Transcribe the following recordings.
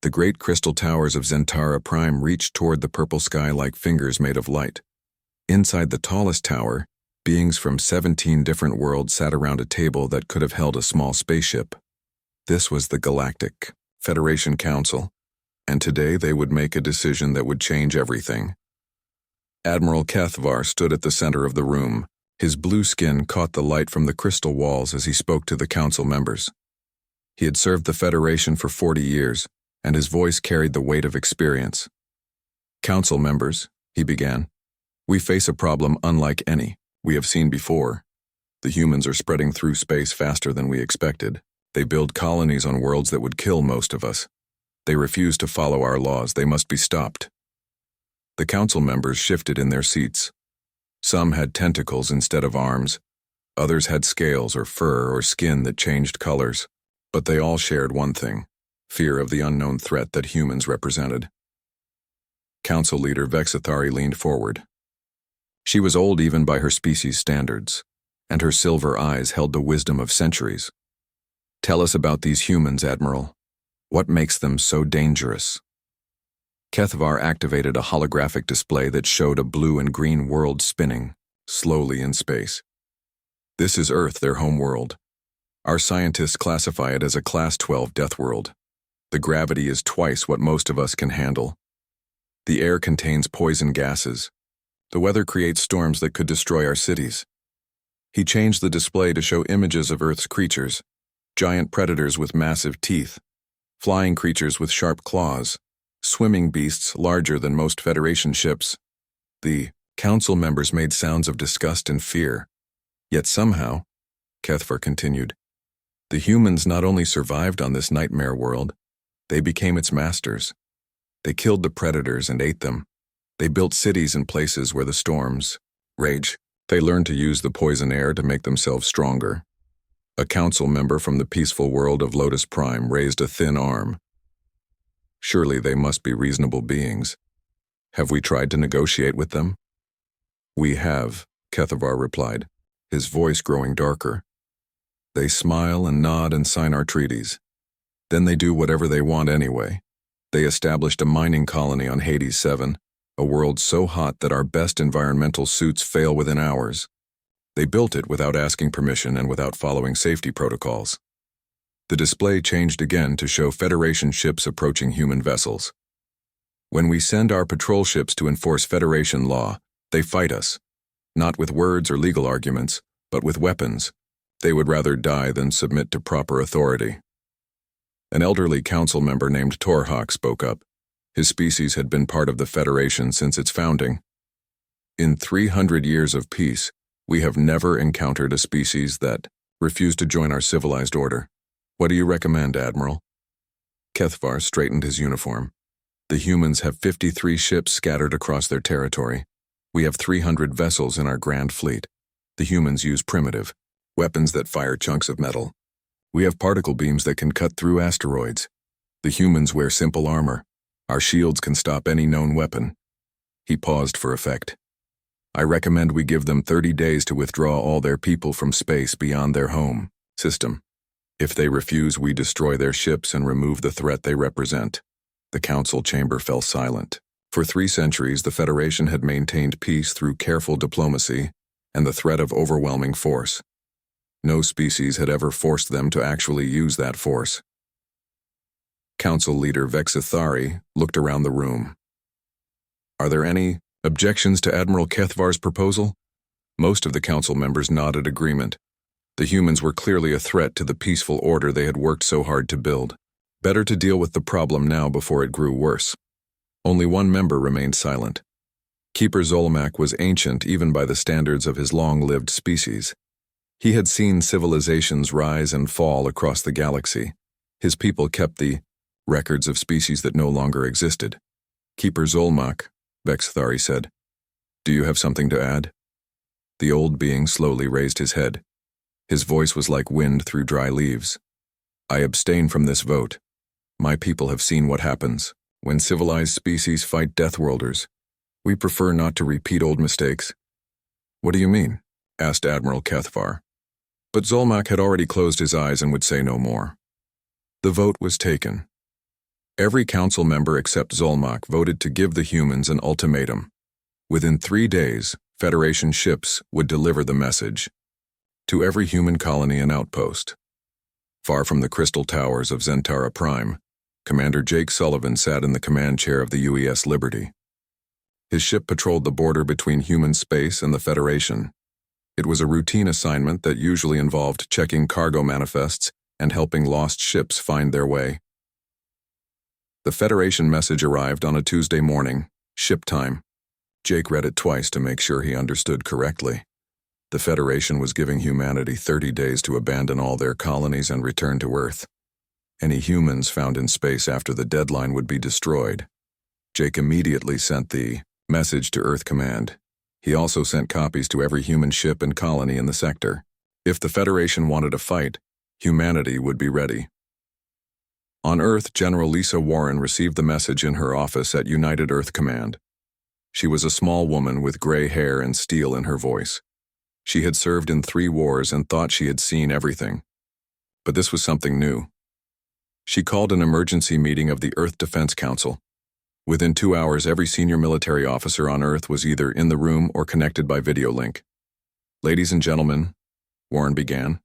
The great crystal towers of Zentara Prime reached toward the purple sky like fingers made of light. Inside the tallest tower, beings from 17 different worlds sat around a table that could have held a small spaceship. This was the Galactic Federation Council, and today they would make a decision that would change everything. Admiral Kethvar stood at the center of the room. His blue skin caught the light from the crystal walls as he spoke to the council members. He had served the Federation for 40 years, and his voice carried the weight of experience. "Council members," he began, "we face a problem unlike any we have seen before. The humans are spreading through space faster than we expected. They build colonies on worlds that would kill most of us. They refuse to follow our laws. They must be stopped." The council members shifted in their seats. Some had tentacles instead of arms. Others had scales or fur or skin that changed colors. But they all shared one thing: fear of the unknown threat that humans represented. Council leader Vexithari leaned forward. She was old even by her species' standards, and her silver eyes held the wisdom of centuries. "Tell us about these humans, Admiral. What makes them so dangerous?" Kethvar activated a holographic display that showed a blue and green world spinning, slowly in space. "This is Earth, their home world. Our scientists classify it as a Class 12 death world. The gravity is twice what most of us can handle. The air contains poison gases. The weather creates storms that could destroy our cities." He changed the display to show images of Earth's creatures: giant predators with massive teeth, flying creatures with sharp claws, swimming beasts larger than most Federation ships. The council members made sounds of disgust and fear. Yet somehow, Kethvar continued, the humans not only survived on this nightmare world, they became its masters. They killed the predators and ate them. They built cities in places where the storms rage. They learned to use the poison air to make themselves stronger. A council member from the peaceful world of Lotus Prime raised a thin arm. "Surely they must be reasonable beings. Have we tried to negotiate with them?" "We have," Kethvar replied, his voice growing darker. "They smile and nod and sign our treaties. Then they do whatever they want anyway. They established a mining colony on Hades 7, a world so hot that our best environmental suits fail within hours. They built it without asking permission and without following safety protocols." The display changed again to show Federation ships approaching human vessels. "When we send our patrol ships to enforce Federation law, they fight us. Not with words or legal arguments, but with weapons. They would rather die than submit to proper authority." An elderly council member named Torhawk spoke up. His species had been part of the Federation since its founding. "In 300 years of peace, we have never encountered a species that refused to join our civilized order. What do you recommend, Admiral?" Kethvar straightened his uniform. "The humans have 53 ships scattered across their territory. We have 300 vessels in our grand fleet. The humans use primitive weapons that fire chunks of metal. We have particle beams that can cut through asteroids. The humans wear simple armor. Our shields can stop any known weapon." He paused for effect. "I recommend we give them 30 days to withdraw all their people from space beyond their home system. If they refuse, we destroy their ships and remove the threat they represent." The council chamber fell silent. For 3 centuries, the Federation had maintained peace through careful diplomacy and the threat of overwhelming force. No species had ever forced them to actually use that force. Council leader Vexithari looked around the room. "Are there any objections to Admiral Kethvar's proposal?" Most of the council members nodded agreement. The humans were clearly a threat to the peaceful order they had worked so hard to build. Better to deal with the problem now before it grew worse. Only one member remained silent. Keeper Zolmak was ancient even by the standards of his long-lived species. He had seen civilizations rise and fall across the galaxy. His people kept the records of species that no longer existed. "Keeper Zolmak," Vexithari said, "do you have something to add?" The old being slowly raised his head. His voice was like wind through dry leaves. "I abstain from this vote. My people have seen what happens when civilized species fight Deathworlders. We prefer not to repeat old mistakes." "What do you mean?" asked Admiral Kethvar. But Zolmak had already closed his eyes and would say no more. The vote was taken. Every council member except Zolmak voted to give the humans an ultimatum. Within 3 days, Federation ships would deliver the message to every human colony and outpost. Far from the crystal towers of Zentara Prime, Commander Jake Sullivan sat in the command chair of the UES Liberty. His ship patrolled the border between human space and the Federation. It was a routine assignment that usually involved checking cargo manifests and helping lost ships find their way. The Federation message arrived on a Tuesday morning, ship time. Jake read it twice to make sure he understood correctly. The Federation was giving humanity 30 days to abandon all their colonies and return to Earth. Any humans found in space after the deadline would be destroyed. Jake immediately sent the message to Earth Command. He also sent copies to every human ship and colony in the sector. If the Federation wanted a fight, humanity would be ready. On Earth, General Lisa Warren received the message in her office at United Earth Command. She was a small woman with gray hair and steel in her voice. She had served in 3 wars and thought she had seen everything. But this was something new. She called an emergency meeting of the Earth Defense Council. Within 2 hours, every senior military officer on Earth was either in the room or connected by video link. "Ladies and gentlemen," Warren began,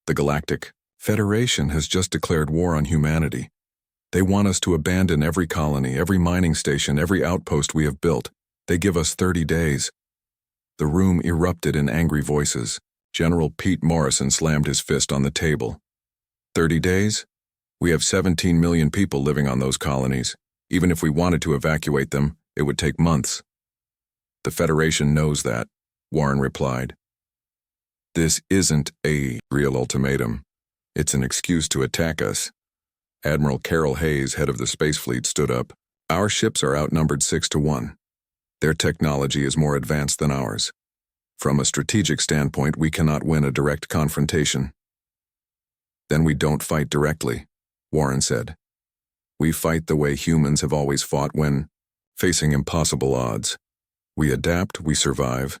"the Galactic Federation has just declared war on humanity. They want us to abandon every colony, every mining station, every outpost we have built. They give us 30 days. The room erupted in angry voices. General Pete Morrison slammed his fist on the table. 30 days? We have 17 million people living on those colonies. Even if we wanted to evacuate them, it would take months. The Federation knows that, Warren replied. This isn't a real ultimatum. It's an excuse to attack us. Admiral Carol Hayes, head of the Space Fleet, stood up. Our ships are outnumbered 6-1. Their technology is more advanced than ours. From a strategic standpoint, we cannot win a direct confrontation. Then we don't fight directly, Warren said. We fight the way humans have always fought when facing impossible odds. We adapt, we survive,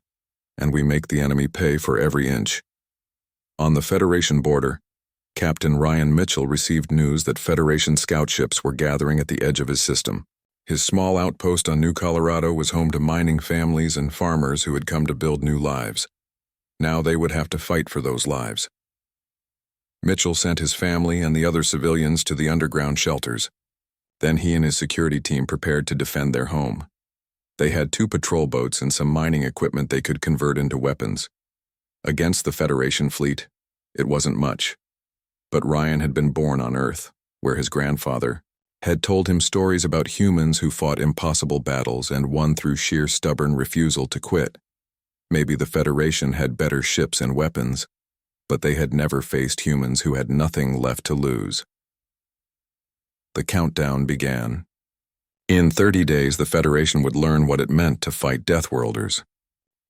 and we make the enemy pay for every inch. On the Federation border, Captain Ryan Mitchell received news that Federation scout ships were gathering at the edge of his system. His small outpost on New Colorado was home to mining families and farmers who had come to build new lives. Now they would have to fight for those lives. Mitchell sent his family and the other civilians to the underground shelters. Then he and his security team prepared to defend their home. They had 2 patrol boats and some mining equipment they could convert into weapons. Against the Federation fleet, it wasn't much. But Ryan had been born on Earth, where his grandfather had told him stories about humans who fought impossible battles and won through sheer stubborn refusal to quit. Maybe the Federation had better ships and weapons, but they had never faced humans who had nothing left to lose. The countdown began. In 30 days, the Federation would learn what it meant to fight Deathworlders.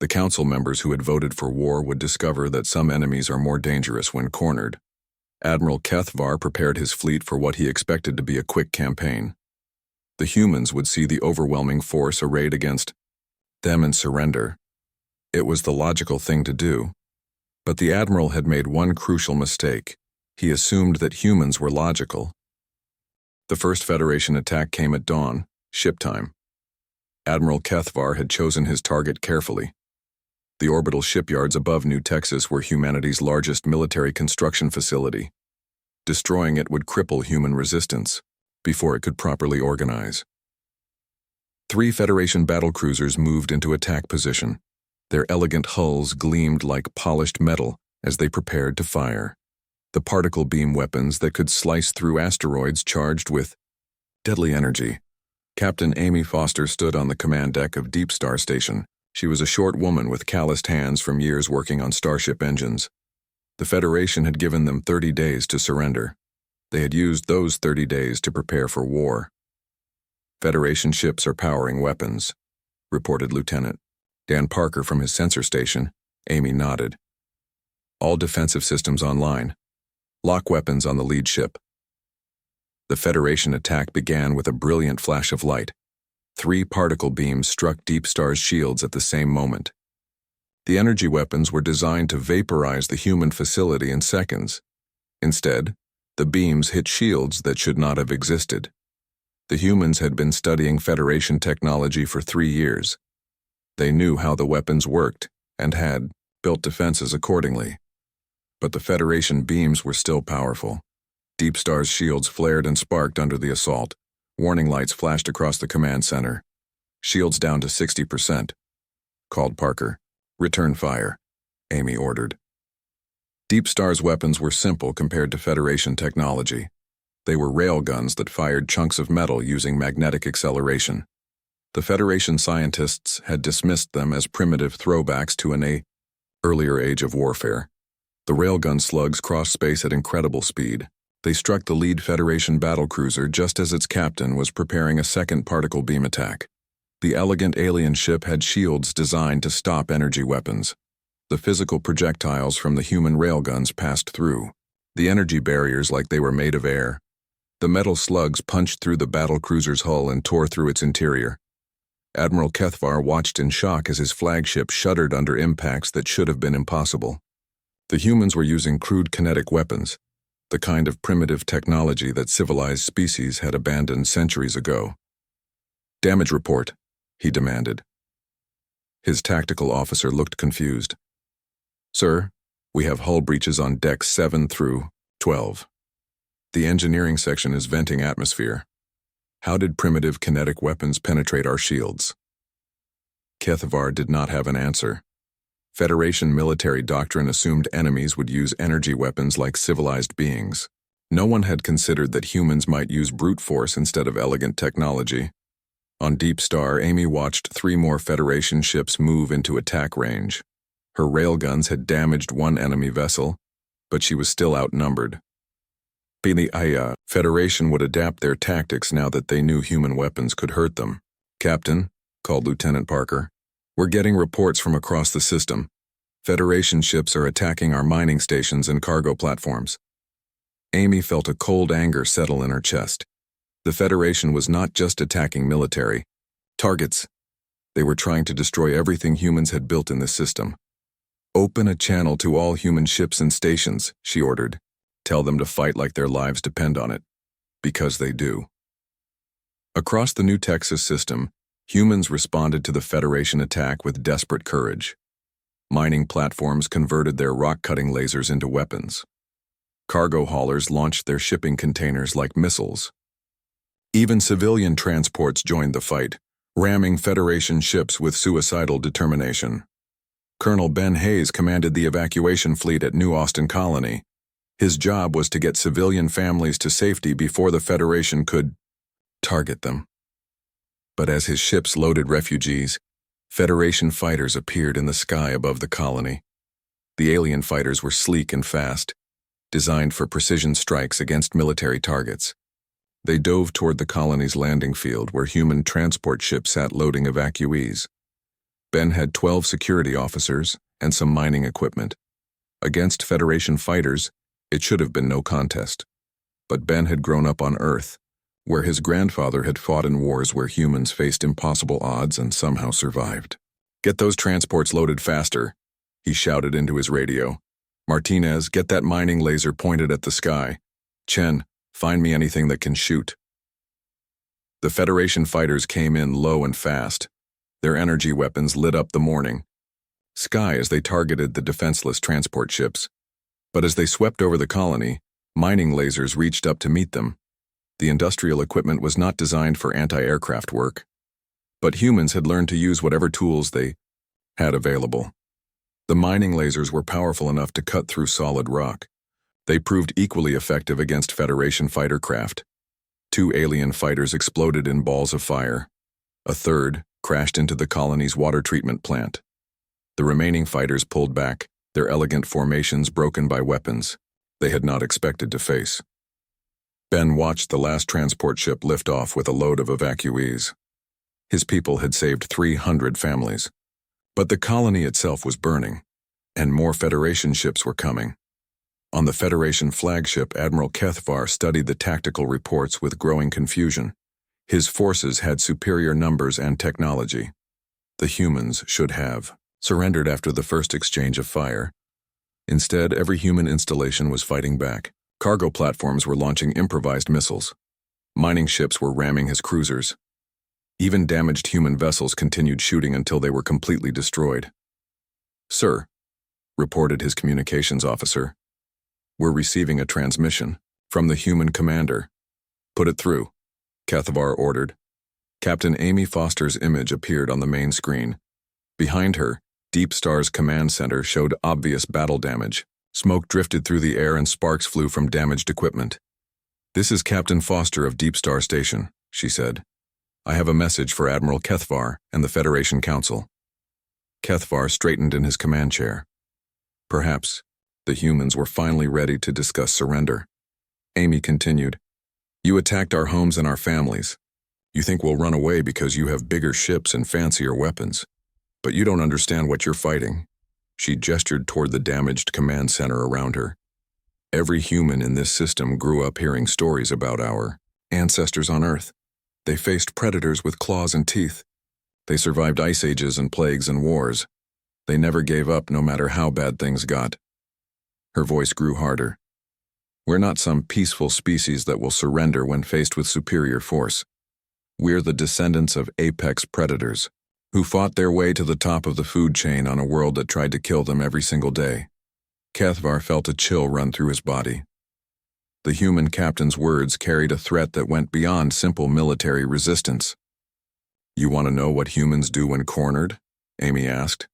The council members who had voted for war would discover that some enemies are more dangerous when cornered. Admiral Kethvar prepared his fleet for what he expected to be a quick campaign. The humans would see the overwhelming force arrayed against them and surrender. It was the logical thing to do. But the Admiral had made one crucial mistake. He assumed that humans were logical. The first Federation attack came at dawn, ship time. Admiral Kethvar had chosen his target carefully. The orbital shipyards above New Texas were humanity's largest military construction facility. Destroying it would cripple human resistance before it could properly organize. 3 Federation battlecruisers moved into attack position. Their elegant hulls gleamed like polished metal as they prepared to fire. The particle beam weapons that could slice through asteroids charged with deadly energy. Captain Amy Foster stood on the command deck of Deep Star Station. She was a short woman with calloused hands from years working on starship engines. The Federation had given them 30 days to surrender. They had used those 30 days to prepare for war. Federation ships are powering weapons, reported Lieutenant Dan Parker from his sensor station. Amy nodded. All defensive systems online. Lock weapons on the lead ship. The Federation attack began with a brilliant flash of light. 3 particle beams struck Deep Star's shields at the same moment. The energy weapons were designed to vaporize the human facility in seconds. Instead, the beams hit shields that should not have existed. The humans had been studying Federation technology for 3 years. They knew how the weapons worked and had built defenses accordingly. But the Federation beams were still powerful. Deep Star's shields flared and sparked under the assault. Warning lights flashed across the command center. "Shields down to 60%. Called Parker. "Return fire," Amy ordered. Deep Star's weapons were simple compared to Federation technology. They were railguns that fired chunks of metal using magnetic acceleration. The Federation scientists had dismissed them as primitive throwbacks to an earlier age of warfare. The railgun slugs crossed space at incredible speed. They struck the lead Federation battlecruiser just as its captain was preparing a second particle beam attack. The elegant alien ship had shields designed to stop energy weapons. The physical projectiles from the human railguns passed through. The energy barriers like they were made of air. The metal slugs punched through the battlecruiser's hull and tore through its interior. Admiral Kethvar watched in shock as his flagship shuddered under impacts that should have been impossible. The humans were using crude kinetic weapons, the kind of primitive technology that civilized species had abandoned centuries ago. "Damage report," he demanded. His tactical officer looked confused. "Sir, we have hull breaches on decks 7 through 12. The engineering section is venting atmosphere. How did primitive kinetic weapons penetrate our shields?" Kethvar did not have an answer. Federation military doctrine assumed enemies would use energy weapons like civilized beings. No one had considered that humans might use brute force instead of elegant technology. On Deep Star, Amy watched 3 more Federation ships move into attack range. Her railguns had damaged one enemy vessel, but she was still outnumbered. The Federation would adapt their tactics now that they knew human weapons could hurt them. "Captain," called Lieutenant Parker, "we're getting reports from across the system. Federation ships are attacking our mining stations and cargo platforms." Amy felt a cold anger settle in her chest. The Federation was not just attacking military targets. They were trying to destroy everything humans had built in the system. "Open a channel to all human ships and stations," she ordered. "Tell them to fight like their lives depend on it." Because they do. Across the New Texas system, humans responded to the Federation attack with desperate courage. Mining platforms converted their rock-cutting lasers into weapons. Cargo haulers launched their shipping containers like missiles. Even civilian transports joined the fight, ramming Federation ships with suicidal determination. Colonel Ben Hayes commanded the evacuation fleet at New Austin Colony. His job was to get civilian families to safety before the Federation could target them. But as his ships loaded refugees, Federation fighters appeared in the sky above the colony. The alien fighters were sleek and fast, designed for precision strikes against military targets. They dove toward the colony's landing field where human transport ships sat loading evacuees. Ben had 12 security officers and some mining equipment. Against Federation fighters, it should have been no contest. But Ben had grown up on Earth, where his grandfather had fought in wars where humans faced impossible odds and somehow survived. "Get those transports loaded faster," he shouted into his radio. "Martinez, get that mining laser pointed at the sky. Chen, find me anything that can shoot." The Federation fighters came in low and fast. Their energy weapons lit up the morning sky as they targeted the defenseless transport ships. But as they swept over the colony, mining lasers reached up to meet them. The industrial equipment was not designed for anti-aircraft work. But humans had learned to use whatever tools they had available. The mining lasers were powerful enough to cut through solid rock. They proved equally effective against Federation fighter craft. 2 alien fighters exploded in balls of fire. A third crashed into the colony's water treatment plant. The remaining fighters pulled back, their elegant formations broken by weapons they had not expected to face. Ben watched the last transport ship lift off with a load of evacuees. His people had saved 300 families. But the colony itself was burning, and more Federation ships were coming. On the Federation flagship, Admiral Kethvar studied the tactical reports with growing confusion. His forces had superior numbers and technology. The humans should have surrendered after the first exchange of fire. Instead, every human installation was fighting back. Cargo platforms were launching improvised missiles. Mining ships were ramming his cruisers. Even damaged human vessels continued shooting until they were completely destroyed. "Sir," reported his communications officer, "we're receiving a transmission from the human commander." "Put it through," Kethavar ordered. Captain Amy Foster's image appeared on the main screen. Behind her, Deep Star's command center showed obvious battle damage. Smoke drifted through the air and sparks flew from damaged equipment. "This is Captain Foster of Deep Star Station," she said. "I have a message for Admiral Kethavar and the Federation Council." Kethavar straightened in his command chair. Perhaps the humans were finally ready to discuss surrender. Amy continued, "You attacked our homes and our families. You think we'll run away because you have bigger ships and fancier weapons. But you don't understand what you're fighting." She gestured toward the damaged command center around her. "Every human in this system grew up hearing stories about our ancestors on Earth. They faced predators with claws and teeth. They survived ice ages and plagues and wars. They never gave up no matter how bad things got." Her voice grew harder. "We're not some peaceful species that will surrender when faced with superior force. We're the descendants of apex predators, who fought their way to the top of the food chain on a world that tried to kill them every single day." Kethavar felt a chill run through his body. The human captain's words carried a threat that went beyond simple military resistance. "You want to know what humans do when cornered?" Amy asked.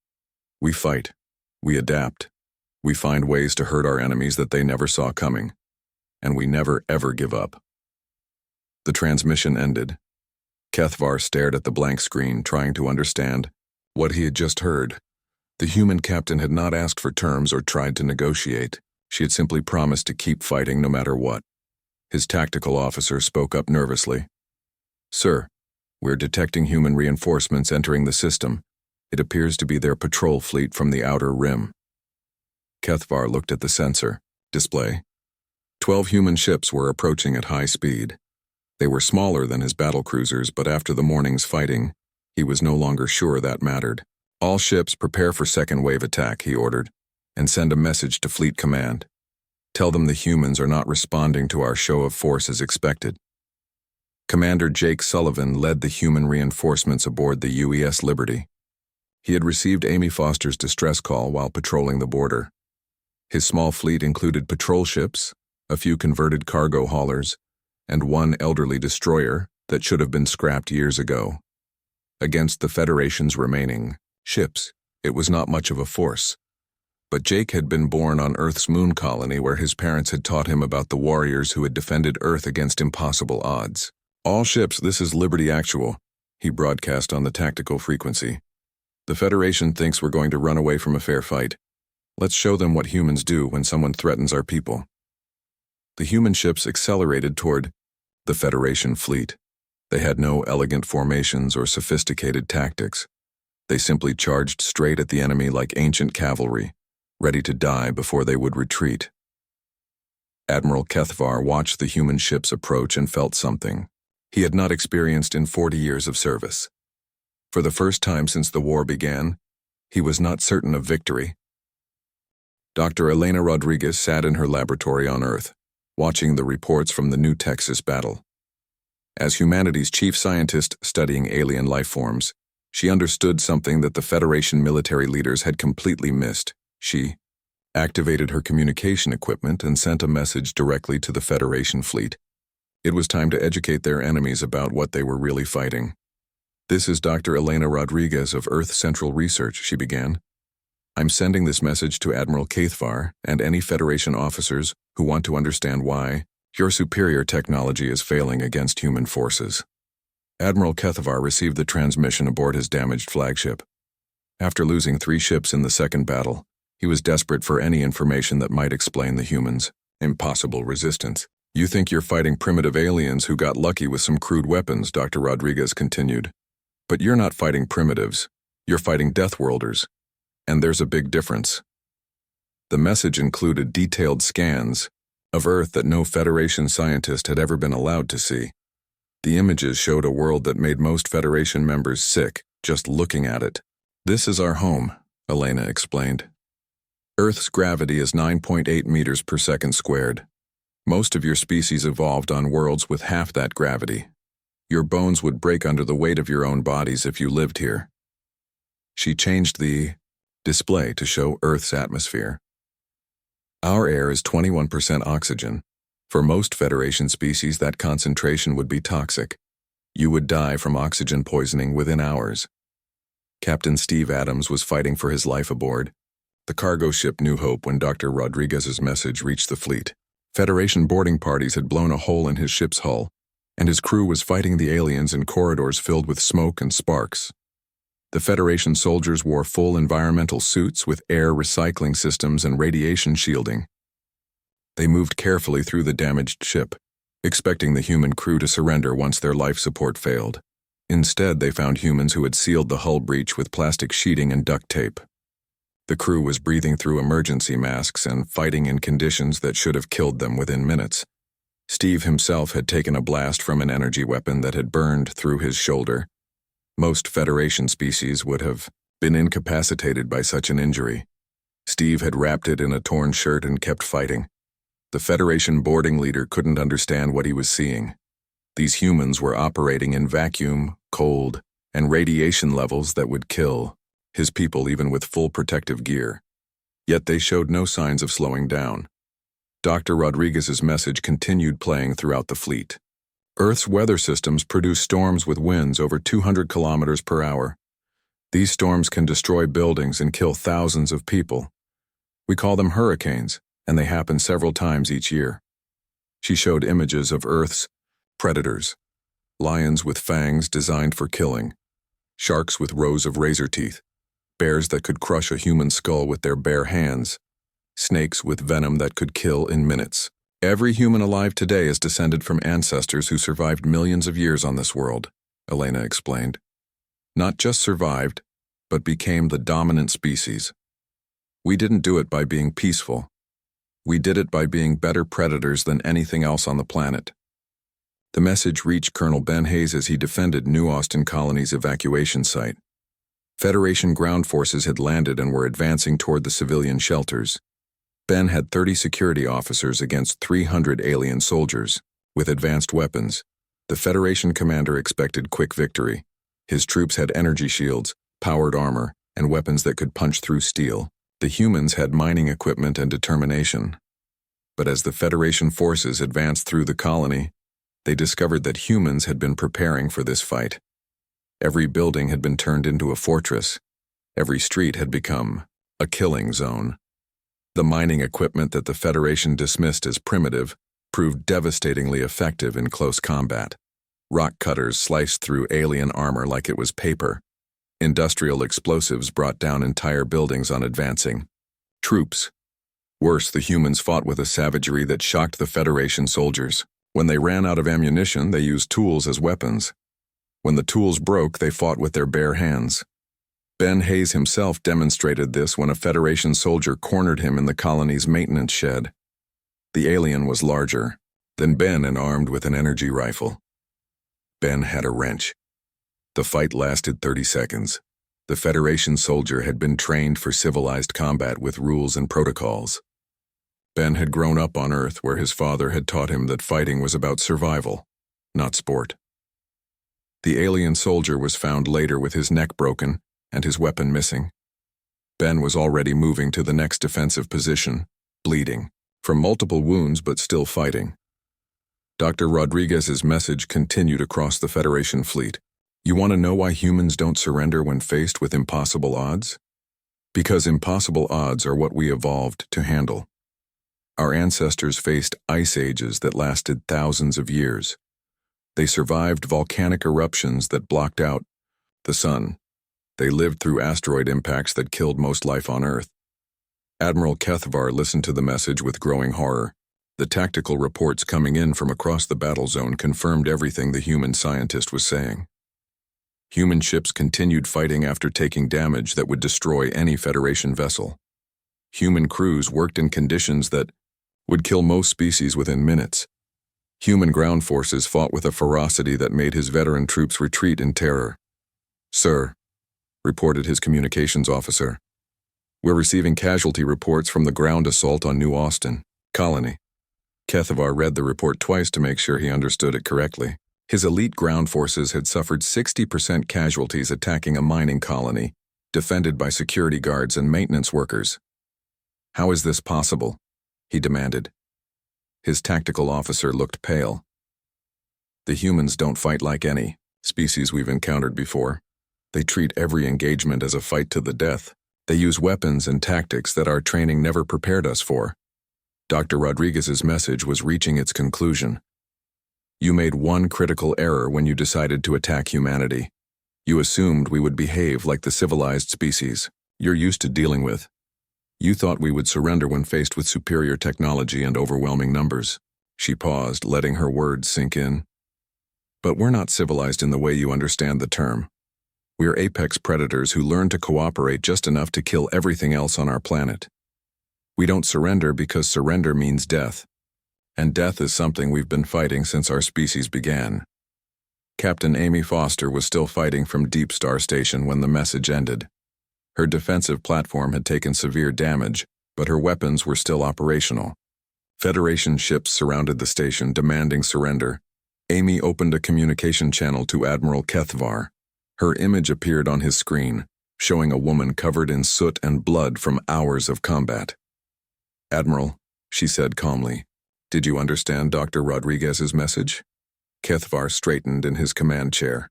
"We fight. We adapt. We find ways to hurt our enemies that they never saw coming. And we never ever give up." The transmission ended. Kethavar stared at the blank screen, trying to understand what he had just heard. The human captain had not asked for terms or tried to negotiate. She had simply promised to keep fighting no matter what. His tactical officer spoke up nervously. "Sir, we're detecting human reinforcements entering the system. It appears to be their patrol fleet from the outer rim." Kethavar looked at the sensor display. 12 human ships were approaching at high speed. They were smaller than his battlecruisers, but after the morning's fighting, he was no longer sure that mattered. "All ships prepare for second wave attack," he ordered, "and send a message to Fleet Command. Tell them the humans are not responding to our show of force as expected." Commander Jake Sullivan led the human reinforcements aboard the UES Liberty. He had received Amy Foster's distress call while patrolling the border. His small fleet included patrol ships, a few converted cargo haulers, and one elderly destroyer that should have been scrapped years ago. Against the Federation's remaining ships, it was not much of a force. But Jake had been born on Earth's moon colony where his parents had taught him about the warriors who had defended Earth against impossible odds. "All ships, this is Liberty Actual," he broadcast on the tactical frequency. "The Federation thinks we're going to run away from a fair fight. Let's show them what humans do when someone threatens our people." The human ships accelerated toward the Federation fleet. They had no elegant formations or sophisticated tactics. They simply charged straight at the enemy like ancient cavalry, ready to die before they would retreat. Admiral Kethavar watched the human ships approach and felt something he had not experienced in 40 years of service. For the first time since the war began, he was not certain of victory. Dr. Elena Rodriguez sat in her laboratory on Earth, watching the reports from the New Texas battle. As humanity's chief scientist studying alien life forms, she understood something that the Federation military leaders had completely missed. She activated her communication equipment and sent a message directly to the Federation fleet. It was time to educate their enemies about what they were really fighting. "This is Dr. Elena Rodriguez of Earth Central Research," she began. "I'm sending this message to Admiral Kethavar and any Federation officers who want to understand why your superior technology is failing against human forces." Admiral Kethavar received the transmission aboard his damaged flagship. After losing 3 ships in the second battle, he was desperate for any information that might explain the humans' impossible resistance. "You think you're fighting primitive aliens who got lucky with some crude weapons," Dr. Rodriguez continued. "But you're not fighting primitives. You're fighting Deathworlders. And there's a big difference." The message included detailed scans of Earth that no Federation scientist had ever been allowed to see. The images showed a world that made most Federation members sick just looking at it. "This is our home," Elena explained. "Earth's gravity is 9.8 meters per second squared. Most of your species evolved on worlds with half that gravity. Your bones would break under the weight of your own bodies if you lived here. She changed the display to show Earth's atmosphere. Our air is 21% oxygen. For most Federation species, that concentration would be toxic. You would die from oxygen poisoning within hours. Captain Steve Adams was fighting for his life aboard the cargo ship New Hope when Dr. Rodriguez's message reached the fleet. Federation boarding parties had blown a hole in his ship's hull, and his crew was fighting the aliens in corridors filled with smoke and sparks. The Federation soldiers wore full environmental suits with air recycling systems and radiation shielding. They moved carefully through the damaged ship, expecting the human crew to surrender once their life support failed. Instead, they found humans who had sealed the hull breach with plastic sheeting and duct tape. The crew was breathing through emergency masks and fighting in conditions that should have killed them within minutes. Steve himself had taken a blast from an energy weapon that had burned through his shoulder. Most Federation species would have been incapacitated by such an injury. Steve had wrapped it in a torn shirt and kept fighting. The Federation boarding leader couldn't understand what he was seeing. These humans were operating in vacuum, cold, and radiation levels that would kill his people even with full protective gear. Yet they showed no signs of slowing down. Dr. Rodriguez's message continued playing throughout the fleet. Earth's weather systems produce storms with winds over 200 kilometers per hour. These storms can destroy buildings and kill thousands of people. We call them hurricanes, and they happen several times each year. She showed images of Earth's predators: lions with fangs designed for killing, sharks with rows of razor teeth, bears that could crush a human skull with their bare hands, snakes with venom that could kill in minutes. Every human alive today is descended from ancestors who survived millions of years on this world, Elena explained. Not just survived, but became the dominant species. We didn't do it by being peaceful. We did it by being better predators than anything else on the planet. The message reached Colonel Ben Hayes as he defended New Austin Colony's evacuation site. Federation ground forces had landed and were advancing toward the civilian shelters. Ben had 30 security officers against 300 alien soldiers. With advanced weapons, the Federation commander expected quick victory. His troops had energy shields, powered armor, and weapons that could punch through steel. The humans had mining equipment and determination. But as the Federation forces advanced through the colony, they discovered that humans had been preparing for this fight. Every building had been turned into a fortress. Every street had become a killing zone. The mining equipment that the Federation dismissed as primitive proved devastatingly effective in close combat. Rock cutters sliced through alien armor like it was paper. Industrial explosives brought down entire buildings on advancing troops. Worse, the humans fought with a savagery that shocked the Federation soldiers. When they ran out of ammunition, they used tools as weapons. When the tools broke, they fought with their bare hands. Ben Hayes himself demonstrated this when a Federation soldier cornered him in the colony's maintenance shed. The alien was larger than Ben and armed with an energy rifle. Ben had a wrench. The fight lasted 30 seconds. The Federation soldier had been trained for civilized combat with rules and protocols. Ben had grown up on Earth where his father had taught him that fighting was about survival, not sport. The alien soldier was found later with his neck broken and his weapon missing. Ben was already moving to the next defensive position, bleeding from multiple wounds but still fighting. Dr. Rodriguez's message continued across the Federation fleet. You want to know why humans don't surrender when faced with impossible odds? Because impossible odds are what we evolved to handle. Our ancestors faced ice ages that lasted thousands of years. They survived volcanic eruptions that blocked out the sun. They lived through asteroid impacts that killed most life on Earth. Admiral Kethvar listened to the message with growing horror. The tactical reports coming in from across the battle zone confirmed everything the human scientist was saying. Human ships continued fighting after taking damage that would destroy any Federation vessel. Human crews worked in conditions that would kill most species within minutes. Human ground forces fought with a ferocity that made his veteran troops retreat in terror. "Sir," reported his communications officer, "we're receiving casualty reports from the ground assault on New Austin Colony. Kethavar read the report twice to make sure he understood it correctly. His elite ground forces had suffered 60% casualties attacking a mining colony, defended by security guards and maintenance workers. "How is this possible?" he demanded. His tactical officer looked pale. "The humans don't fight like any species we've encountered before. They treat every engagement as a fight to the death. They use weapons and tactics that our training never prepared us for." Dr. Rodriguez's message was reaching its conclusion. "You made one critical error when you decided to attack humanity. You assumed we would behave like the civilized species you're used to dealing with. You thought we would surrender when faced with superior technology and overwhelming numbers." She paused, letting her words sink in. "But we're not civilized in the way you understand the term. We're apex predators who learn to cooperate just enough to kill everything else on our planet. We don't surrender because surrender means death. And death is something we've been fighting since our species began." Captain Amy Foster was still fighting from Deep Star Station when the message ended. Her defensive platform had taken severe damage, but her weapons were still operational. Federation ships surrounded the station, demanding surrender. Amy opened a communication channel to Admiral Kethavar. Her image appeared on his screen, showing a woman covered in soot and blood from hours of combat. "Admiral," she said calmly, "did you understand Dr. Rodriguez's message?" Kethavar straightened in his command chair.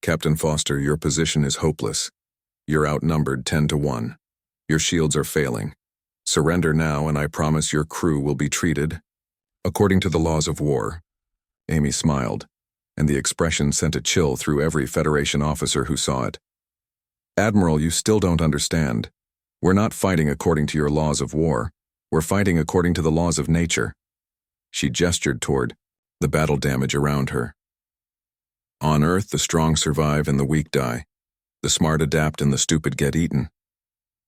"Captain Foster, your position is hopeless. You're outnumbered 10-1. Your shields are failing. Surrender now, and I promise your crew will be treated according to the laws of war." Amy smiled, and the expression sent a chill through every Federation officer who saw it. "Admiral, you still don't understand. We're not fighting according to your laws of war. We're fighting according to the laws of nature." She gestured toward the battle damage around her. "On Earth, the strong survive and the weak die. The smart adapt and the stupid get eaten.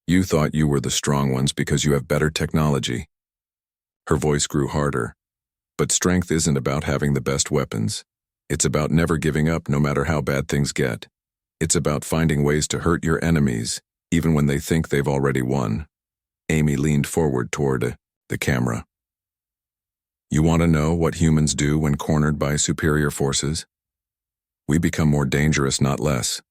You thought you were the strong ones because you have better technology." Her voice grew harder. "But strength isn't about having the best weapons. It's about never giving up no matter how bad things get. It's about finding ways to hurt your enemies, even when they think they've already won." Amy leaned forward toward the camera. "You want to know what humans do when cornered by superior forces? We become more dangerous, not less.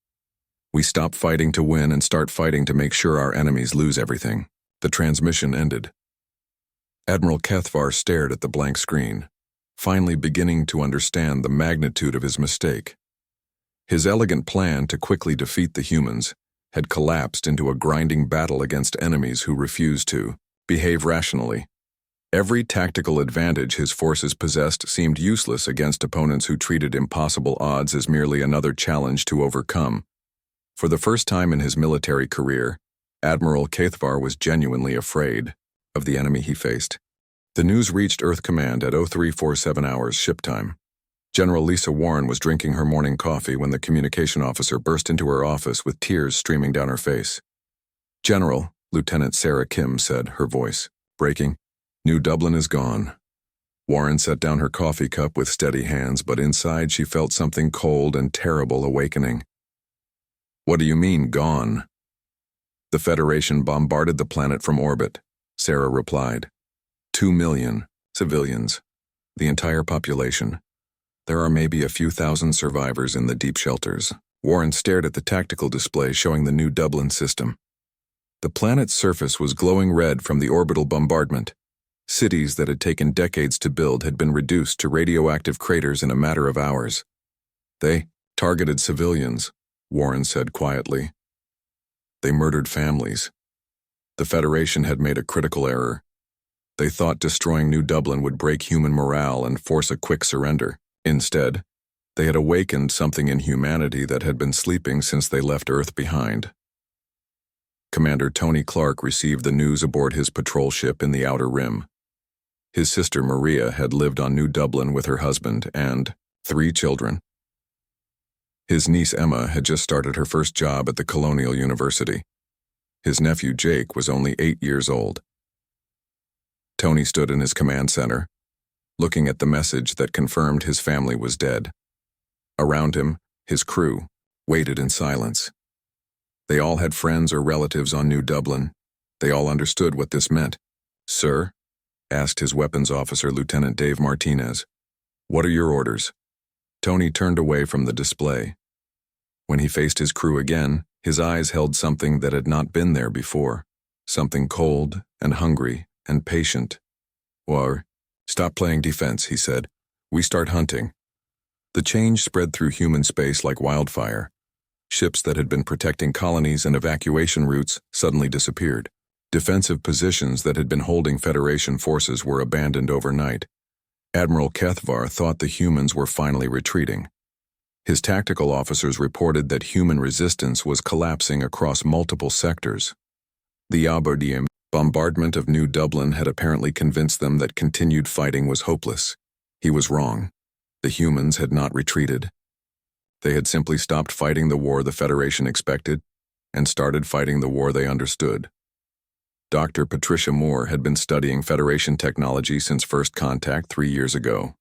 We stop fighting to win and start fighting to make sure our enemies lose everything." The transmission ended. Admiral Kethavar stared at the blank screen, finally beginning to understand the magnitude of his mistake. His elegant plan to quickly defeat the humans had collapsed into a grinding battle against enemies who refused to behave rationally. Every tactical advantage his forces possessed seemed useless against opponents who treated impossible odds as merely another challenge to overcome. For the first time in his military career, Admiral Kethavar was genuinely afraid of the enemy he faced. The news reached Earth Command at 0347 hours ship time. General Lisa Warren was drinking her morning coffee when the communication officer burst into her office with tears streaming down her face. "General," Lieutenant Sarah Kim said, her voice breaking, "New Dublin is gone." Warren set down her coffee cup with steady hands, but inside she felt something cold and terrible awakening. "What do you mean, gone?" "The Federation bombarded the planet from orbit," Sarah replied. 2 million civilians, the entire population. There are maybe a few thousand survivors in the deep shelters." Warren stared at the tactical display showing the New Dublin system. The planet's surface was glowing red from the orbital bombardment. Cities that had taken decades to build had been reduced to radioactive craters in a matter of hours. "They targeted civilians," Warren said quietly. "They murdered families. The Federation had made a critical error. They thought destroying New Dublin would break human morale and force a quick surrender. Instead, they had awakened something in humanity that had been sleeping since they left Earth behind." Commander Tony Clark received the news aboard his patrol ship in the Outer Rim. His sister Maria had lived on New Dublin with her husband and 3 children. His niece Emma had just started her first job at the Colonial University. His nephew Jake was only 8 years old. Tony stood in his command center, looking at the message that confirmed his family was dead. Around him, his crew waited in silence. They all had friends or relatives on New Dublin. They all understood what this meant. "Sir?" asked his weapons officer, Lieutenant Dave Martinez. "What are your orders?" Tony turned away from the display. When he faced his crew again, his eyes held something that had not been there before, something cold and hungry and patient. "War, stop playing defense," he said. "We start hunting." The change spread through human space like wildfire. Ships that had been protecting colonies and evacuation routes suddenly disappeared. Defensive positions that had been holding Federation forces were abandoned overnight. Admiral Kethvar thought the humans were finally retreating. His tactical officers reported that human resistance was collapsing across multiple sectors. The Aberdeen bombardment of New Dublin had apparently convinced them that continued fighting was hopeless. He was wrong. The humans had not retreated. They had simply stopped fighting the war the Federation expected and started fighting the war they understood. Dr. Patricia Moore had been studying Federation technology since first contact 3 years ago.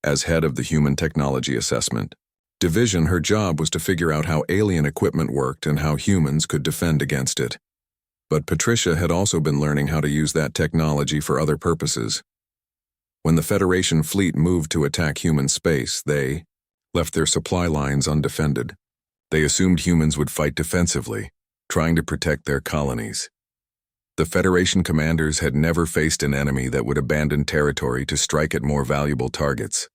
As head of the Human Technology Assessment Division, her job was to figure out how alien equipment worked and how humans could defend against it. But Patricia had also been learning how to use that technology for other purposes. When the Federation fleet moved to attack human space, they left their supply lines undefended. They assumed humans would fight defensively, trying to protect their colonies. The Federation commanders had never faced an enemy that would abandon territory to strike at more valuable targets.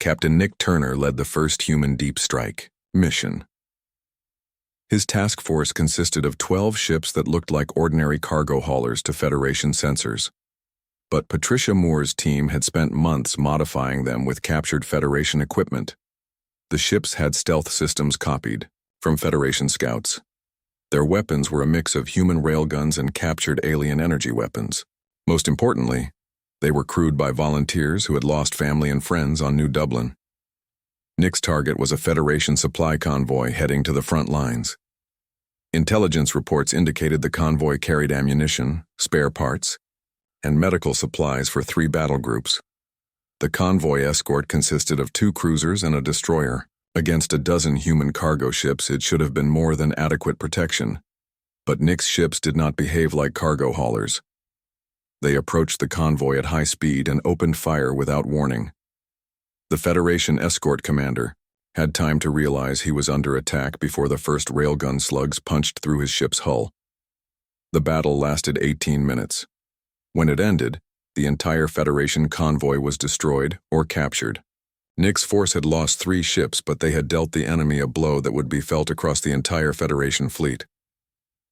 Captain Nick Turner led the first human deep strike mission. His task force consisted of 12 ships that looked like ordinary cargo haulers to Federation sensors. But Patricia Moore's team had spent months modifying them with captured Federation equipment. The ships had stealth systems copied from Federation scouts. Their weapons were a mix of human railguns and captured alien energy weapons. Most importantly, they were crewed by volunteers who had lost family and friends on New Dublin. Nick's target was a Federation supply convoy heading to the front lines. Intelligence reports indicated the convoy carried ammunition, spare parts, and medical supplies for 3 battle groups. The convoy escort consisted of 2 cruisers and a destroyer. Against a dozen human cargo ships, it should have been more than adequate protection. But Nick's ships did not behave like cargo haulers. They approached the convoy at high speed and opened fire without warning. The Federation escort commander had time to realize he was under attack before the first railgun slugs punched through his ship's hull. The battle lasted 18 minutes. When it ended, the entire Federation convoy was destroyed or captured. Nick's force had lost 3 ships, but they had dealt the enemy a blow that would be felt across the entire Federation fleet.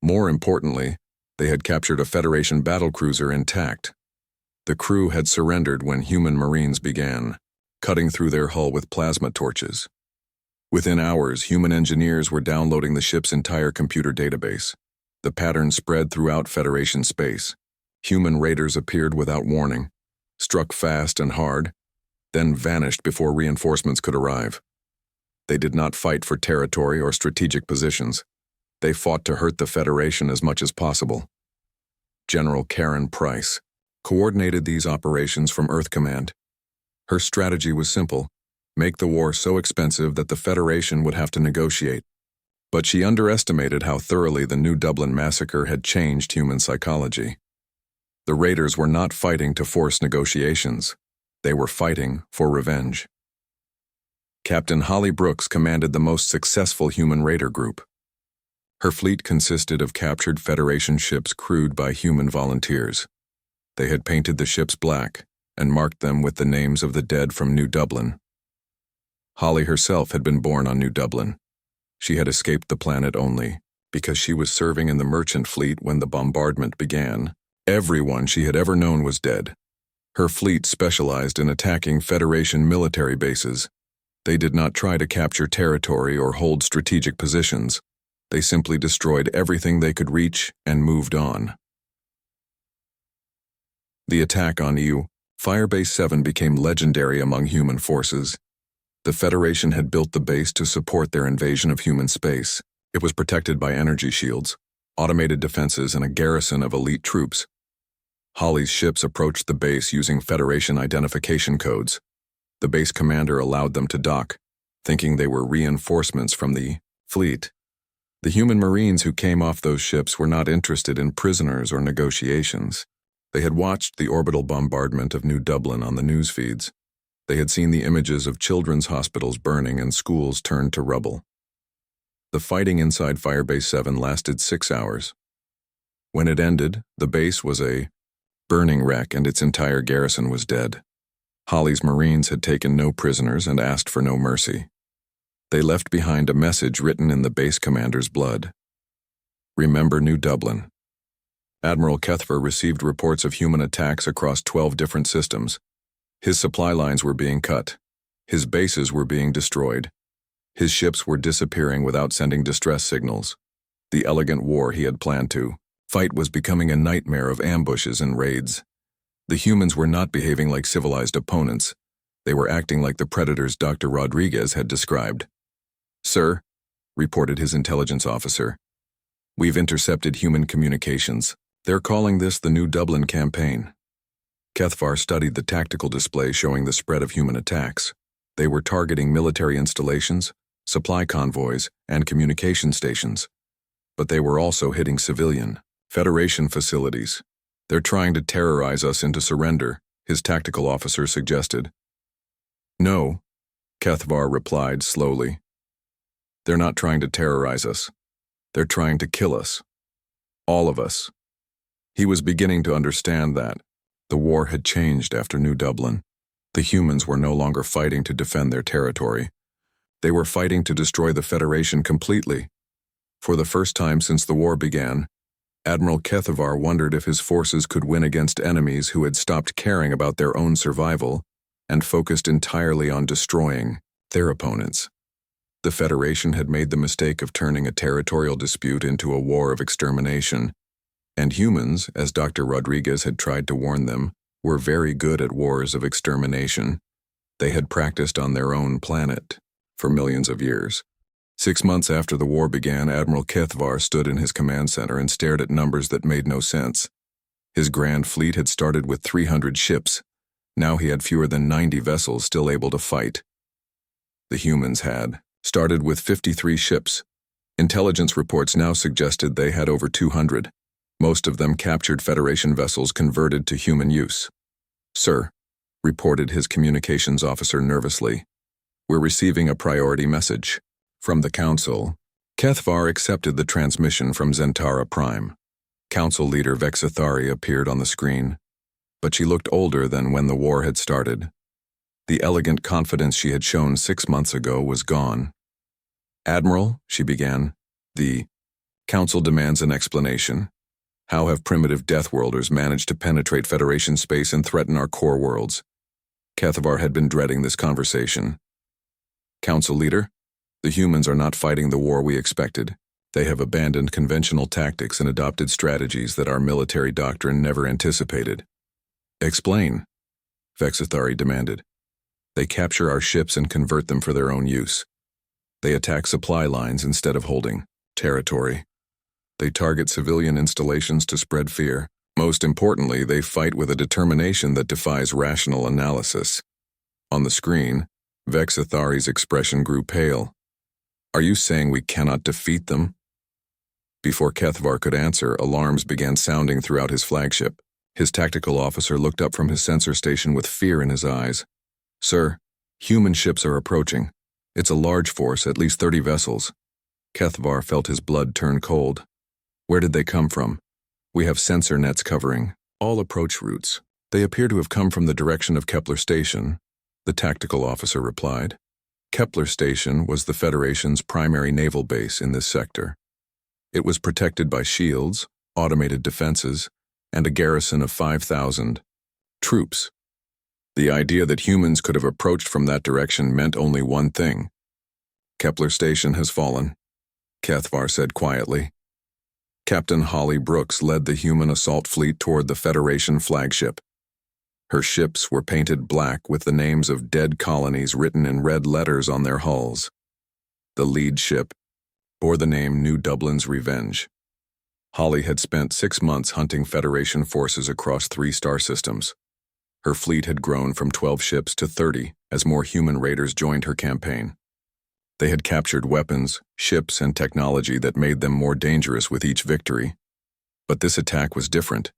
More importantly, they had captured a Federation battlecruiser intact. The crew had surrendered when human Marines began, cutting through their hull with plasma torches. Within hours, human engineers were downloading the ship's entire computer database. The pattern spread throughout Federation space. Human raiders appeared without warning, struck fast and hard, then vanished before reinforcements could arrive. They did not fight for territory or strategic positions. They fought to hurt the Federation as much as possible. General Karen Price coordinated these operations from Earth Command. Her strategy was simple: make the war so expensive that the Federation would have to negotiate. But she underestimated how thoroughly the New Dublin massacre had changed human psychology. The raiders were not fighting to force negotiations. They were fighting for revenge. Captain Holly Brooks commanded the most successful human raider group. Her fleet consisted of captured Federation ships crewed by human volunteers. They had painted the ships black and marked them with the names of the dead from New Dublin. Holly herself had been born on New Dublin. She had escaped the planet only because she was serving in the merchant fleet when the bombardment began. Everyone she had ever known was dead. Her fleet specialized in attacking Federation military bases. They did not try to capture territory or hold strategic positions. They simply destroyed everything they could reach and moved on. The attack on EU Firebase 7 became legendary among human forces. The Federation had built the base to support their invasion of human space. It was protected by energy shields, automated defenses, and a garrison of elite troops. Holly's ships approached the base using Federation identification codes. The base commander allowed them to dock, thinking they were reinforcements from the fleet. The human Marines who came off those ships were not interested in prisoners or negotiations. They had watched the orbital bombardment of New Dublin on the news feeds. They had seen the images of children's hospitals burning and schools turned to rubble. The fighting inside Firebase 7 lasted 6 hours. When it ended, the base was a burning wreck and its entire garrison was dead. Holly's Marines had taken no prisoners and asked for no mercy. They left behind a message written in the base commander's blood. Remember New Dublin. Admiral Kethver received reports of human attacks across 12 different systems. His supply lines were being cut. His bases were being destroyed. His ships were disappearing without sending distress signals. The elegant war he had planned to fight was becoming a nightmare of ambushes and raids. The humans were not behaving like civilized opponents. They were acting like the predators Dr. Rodriguez had described. "Sir," reported his intelligence officer, "we've intercepted human communications. They're calling this the New Dublin campaign." Kethvar studied the tactical display showing the spread of human attacks. They were targeting military installations, supply convoys, and communication stations. But they were also hitting civilian Federation facilities. "They're trying to terrorize us into surrender," his tactical officer suggested. "No," Kethvar replied slowly. "They're not trying to terrorize us. They're trying to kill us. All of us." He was beginning to understand that the war had changed after New Dublin. The humans were no longer fighting to defend their territory. They were fighting to destroy the Federation completely. For the first time since the war began, Admiral Kethvar wondered if his forces could win against enemies who had stopped caring about their own survival and focused entirely on destroying their opponents. The Federation had made the mistake of turning a territorial dispute into a war of extermination, and humans, as Dr. Rodriguez had tried to warn them, were very good at wars of extermination. They had practiced on their own planet for millions of years. 6 months after the war began, Admiral Kethvar stood in his command center and stared at numbers that made no sense. His grand fleet had started with 300 ships. Now he had fewer than 90 vessels still able to fight. The humans had started with 53 ships. Intelligence reports now suggested they had over 200. Most of them captured Federation vessels converted to human use. "Sir," reported his communications officer nervously, "we're receiving a priority message from the Council." Kethvar accepted the transmission from Zentara Prime. Council leader Vexathari appeared on the screen, but she looked older than when the war had started. The elegant confidence she had shown 6 months ago was gone. "Admiral," she began, "the Council demands an explanation. How have primitive Deathworlders managed to penetrate Federation space and threaten our core worlds?" Kethvar had been dreading this conversation. "Council leader, the humans are not fighting the war we expected. They have abandoned conventional tactics and adopted strategies that our military doctrine never anticipated." "Explain," Vexathari demanded. "They capture our ships and convert them for their own use. They attack supply lines instead of holding territory. They target civilian installations to spread fear. Most importantly, they fight with a determination that defies rational analysis." On the screen, Vexathari's expression grew pale. "Are you saying we cannot defeat them?" Before Kethvar could answer, alarms began sounding throughout his flagship. His tactical officer looked up from his sensor station with fear in his eyes. "Sir, human ships are approaching. It's a large force, at least 30 vessels." Kethvar felt his blood turn cold. "Where did they come from?" "We have sensor nets covering all approach routes. They appear to have come from the direction of Kepler Station," the tactical officer replied. Kepler Station was the Federation's primary naval base in this sector. It was protected by shields, automated defenses, and a garrison of 5,000 troops. The idea that humans could have approached from that direction meant only one thing. "Kepler Station has fallen," Kethvar said quietly. Captain Holly Brooks led the human assault fleet toward the Federation flagship. Her ships were painted black with the names of dead colonies written in red letters on their hulls. The lead ship bore the name New Dublin's Revenge. Holly had spent 6 months hunting Federation forces across 3 star systems. Her fleet had grown from 12 ships to 30 as more human raiders joined her campaign. They had captured weapons, ships, and technology that made them more dangerous with each victory. But this attack was different.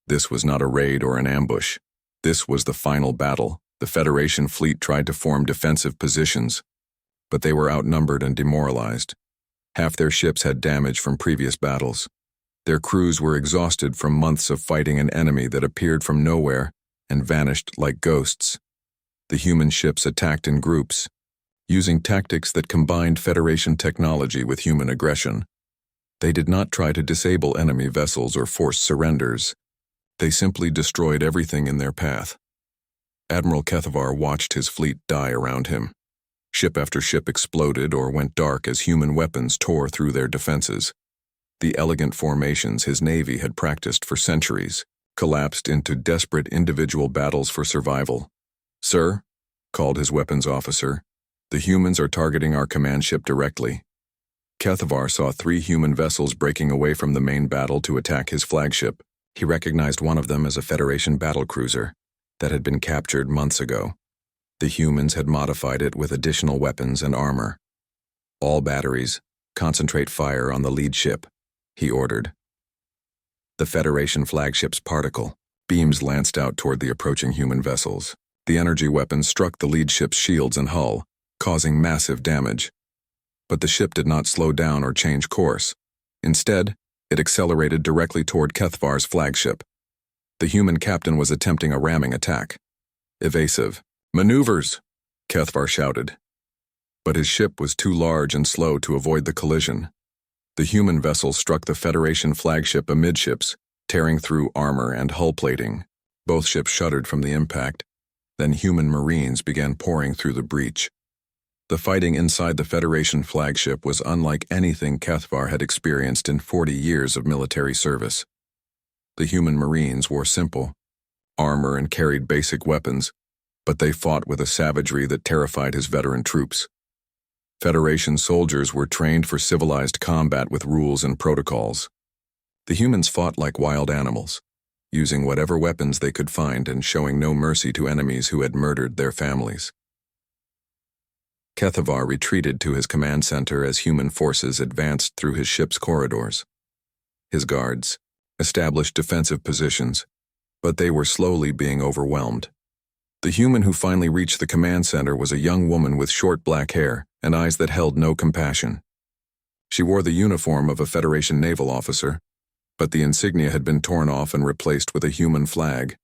This was not a raid or an ambush. This was the final battle. The Federation fleet tried to form defensive positions, but they were outnumbered and demoralized. Half their ships had damage from previous battles. Their crews were exhausted from months of fighting an enemy that appeared from nowhere and vanished like ghosts. The human ships attacked in groups, using tactics that combined Federation technology with human aggression. They did not try to disable enemy vessels or force surrenders. They simply destroyed everything in their path. Admiral Kethavar watched his fleet die around him. Ship after ship exploded or went dark as human weapons tore through their defenses. The elegant formations his navy had practiced for centuries collapsed into desperate individual battles for survival. "Sir," called his weapons officer, "the humans are targeting our command ship directly." Kethavar saw 3 human vessels breaking away from the main battle to attack his flagship. He recognized one of them as a Federation battlecruiser that had been captured months ago. The humans had modified it with additional weapons and armor. "All batteries, concentrate fire on the lead ship," he ordered. The Federation flagship's particle beams lanced out toward the approaching human vessels. The energy weapons struck the lead ship's shields and hull, causing massive damage. But the ship did not slow down or change course. Instead, it accelerated directly toward Kethavar's flagship. The human captain was attempting a ramming attack. "Evasive. Maneuvers!" Kethavar shouted. But his ship was too large and slow to avoid the collision. The human vessel struck the Federation flagship amidships, tearing through armor and hull plating. Both ships shuddered from the impact. Then human Marines began pouring through the breach. The fighting inside the Federation flagship was unlike anything Kethavar had experienced in 40 years of military service. The human Marines wore simple armor and carried basic weapons, but they fought with a savagery that terrified his veteran troops. Federation soldiers were trained for civilized combat with rules and protocols. The humans fought like wild animals, using whatever weapons they could find and showing no mercy to enemies who had murdered their families. Kethavar retreated to his command center as human forces advanced through his ship's corridors. His guards established defensive positions, but they were slowly being overwhelmed. The human who finally reached the command center was a young woman with short black hair and eyes that held no compassion. She wore the uniform of a Federation naval officer, but the insignia had been torn off and replaced with a human flag.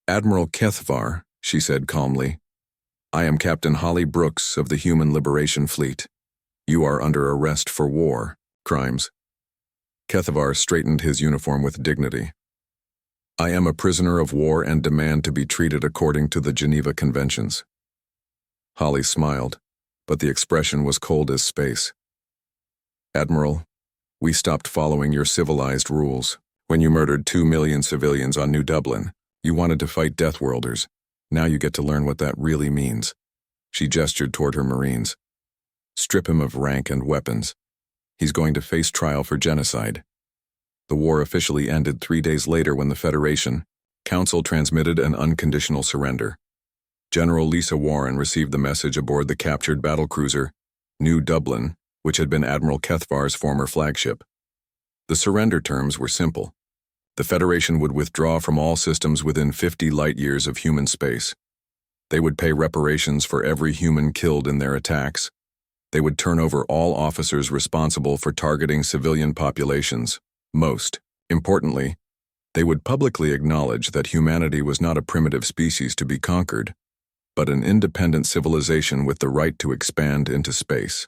"Admiral Kethavar," she said calmly, "I am Captain Holly Brooks of the Human Liberation Fleet. You are under arrest for war crimes." Kethavar straightened his uniform with dignity. "I am a prisoner of war and demand to be treated according to the Geneva Conventions." Holly smiled, but the expression was cold as space. "Admiral, we stopped following your civilized rules. When you murdered 2 million civilians on New Dublin, you wanted to fight Deathworlders. Now you get to learn what that really means." She gestured toward her Marines. "Strip him of rank and weapons. He's going to face trial for genocide." The war officially ended 3 days later when the Federation Council transmitted an unconditional surrender. General Lisa Warren received the message aboard the captured battlecruiser New Dublin, which had been Admiral Kethavar's former flagship. The surrender terms were simple. The Federation would withdraw from all systems within 50 light-years of human space. They would pay reparations for every human killed in their attacks. They would turn over all officers responsible for targeting civilian populations. Most importantly, they would publicly acknowledge that humanity was not a primitive species to be conquered, but an independent civilization with the right to expand into space.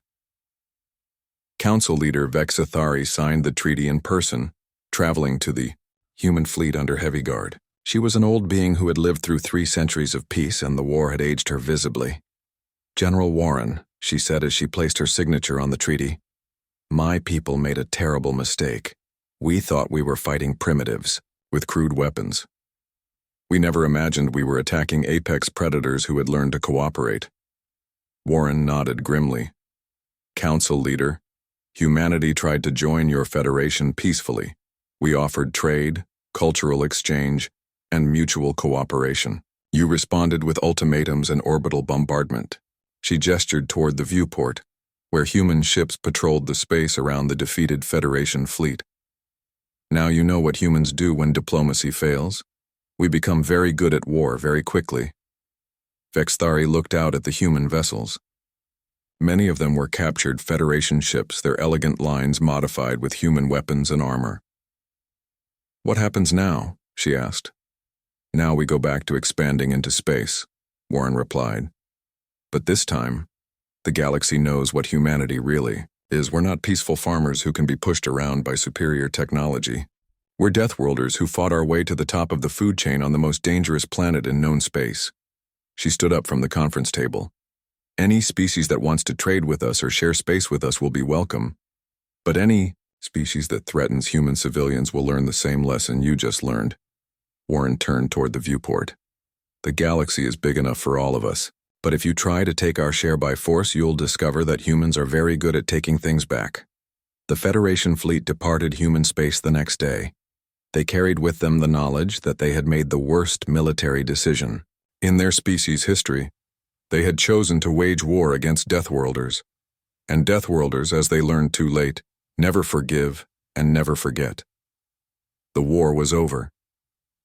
Council leader Vexathari signed the treaty in person, traveling to the human fleet under heavy guard. She was an old being who had lived through 3 centuries of peace, and the war had aged her visibly. "General Warren," she said as she placed her signature on the treaty, "my people made a terrible mistake. We thought we were fighting primitives with crude weapons. We never imagined we were attacking apex predators who had learned to cooperate." Warren nodded grimly. "Council leader, humanity tried to join your Federation peacefully. We offered trade, cultural exchange, and mutual cooperation. You responded with ultimatums and orbital bombardment." She gestured toward the viewport, where human ships patrolled the space around the defeated Federation fleet. Now you know what humans do when diplomacy fails. We become very good at war very quickly. Vexthari looked out at the human vessels. Many of them were captured Federation ships, their elegant lines modified with human weapons and armor. What happens now? She asked. Now we go back to expanding into space, Warren replied. But this time, the galaxy knows what humanity really is. We're not peaceful farmers who can be pushed around by superior technology. We're Deathworlders who fought our way to the top of the food chain on the most dangerous planet in known space. She stood up from the conference table. Any species that wants to trade with us or share space with us will be welcome. But any species that threatens human civilians will learn the same lesson you just learned. Warren turned toward the viewport. The galaxy is big enough for all of us, but if you try to take our share by force, you'll discover that humans are very good at taking things back. The Federation fleet departed human space the next day. They carried with them the knowledge that they had made the worst military decision in their species' history. They had chosen to wage war against Deathworlders. And Deathworlders, as they learned too late, never forgive and never forget. The war was over,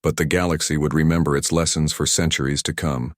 but the galaxy would remember its lessons for centuries to come.